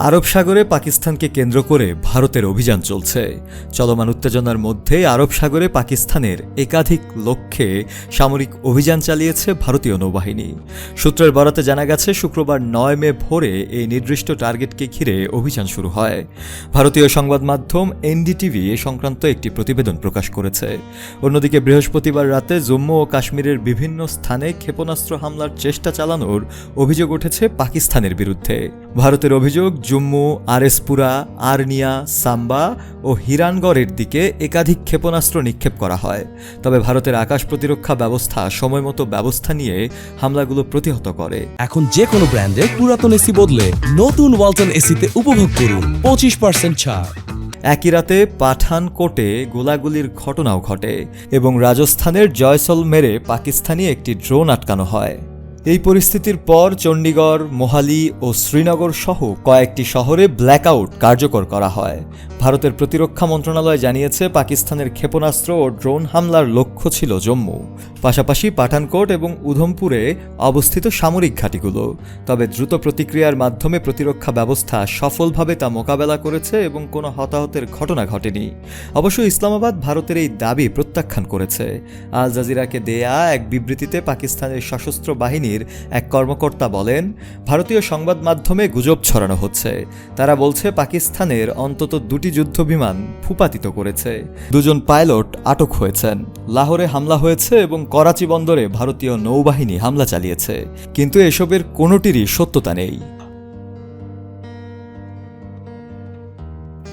আরব সাগরে পাকিস্তানকে কেন্দ্র করে ভারতের অভিযান চলছে। চলমান উত্তেজনার মধ্যে আরব সাগরে পাকিস্তানের একাধিক লক্ষ্যে সামরিক অভিযান চালিয়েছে ভারতীয় নৌবাহিনী। সূত্রের বরাতে জানা গেছে, শুক্রবার 9 মে ভোরে এই নির্দিষ্ট টার্গেটকে ঘিরে অভিযান শুরু হয়। ভারতীয় সংবাদ মাধ্যম এনডিটিভি এ সংক্রান্ত একটি প্রতিবেদন প্রকাশ করেছে। অন্যদিকে বৃহস্পতিবার রাতে জম্মু ও কাশ্মীরের বিভিন্ন স্থানে ক্ষেপণাস্ত্র হামলার চেষ্টা চালানোর অভিযোগ উঠেছে পাকিস্তানের বিরুদ্ধে। ভারতের অভিযোগ, জম্মু, আরএসপুরা, আর্নিয়া, সাম্বা ও হিরানগড়ের দিকে একাধিক ক্ষেপণাস্ত্র নিক্ষেপ করা হয়। তবে ভারতের আকাশ প্রতিরক্ষা ব্যবস্থা সময়মতো ব্যবস্থা নিয়ে হামলাগুলো প্রতিহত করে। এখন যে কোনো ব্র্যান্ডের পুরাতন এসি বদলে নতুন ওয়ালটন এসিতে উপভোগ করুন 25% ছাড়। একই রাতে পাঠানকোটে গোলাগুলির ঘটনাও ঘটে এবং রাজস্থানের জয়সলমেরে পাকিস্তানি একটি ড্রোন আটকানো হয়। এই পরিস্থিতির পর চণ্ডীগড়, মোহালি ও শ্রীনগর সহ কয়েকটি শহরে ব্ল্যাকআউট কার্যকর করা হয়। ভারতের প্রতিরক্ষা মন্ত্রণালয় জানিয়েছে, পাকিস্তানের ক্ষেপণাস্ত্র ও ড্রোন হামলার লক্ষ্য ছিল জম্মু, পাশাপাশি পাঠানকোট এবং উধমপুরে অবস্থিত সামরিক ঘাঁটিগুলো। তবে দ্রুত প্রতিক্রিয়ার মাধ্যমে প্রতিরক্ষা ব্যবস্থা সফলভাবে তা মোকাবেলা করেছে এবং কোনো হতাহতের ঘটনা ঘটেনি। অবশ্য ইসলামাবাদ ভারতের এই দাবি প্রত্যাখ্যান করেছে। আল জাজিরাকে দেয়া এক বিবৃতিতে পাকিস্তানের সশস্ত্র বাহিনীর এক কর্মকর্তা বলেন, ভারতীয় সংবাদ মাধ্যমে গুজব ছড়ানো হচ্ছে। তারা বলছে পাকিস্তানের অন্তত 2টি যুদ্ধবিমান ভূপাতিত করেছে। 2 জন পাইলট আটক হয়েছেন। লাহোরে হামলা হয়েছে এবং করাচি বন্দরে ভারতীয় নৌবাহিনী হামলা চালিয়েছে, কিন্তু এসবের কোনোটিরই সত্যতা নেই।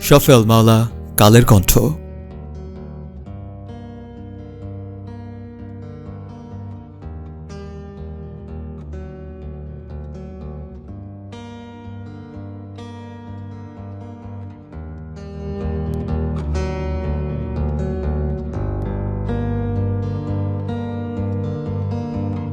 শফেল মাওলা, কালের কণ্ঠ।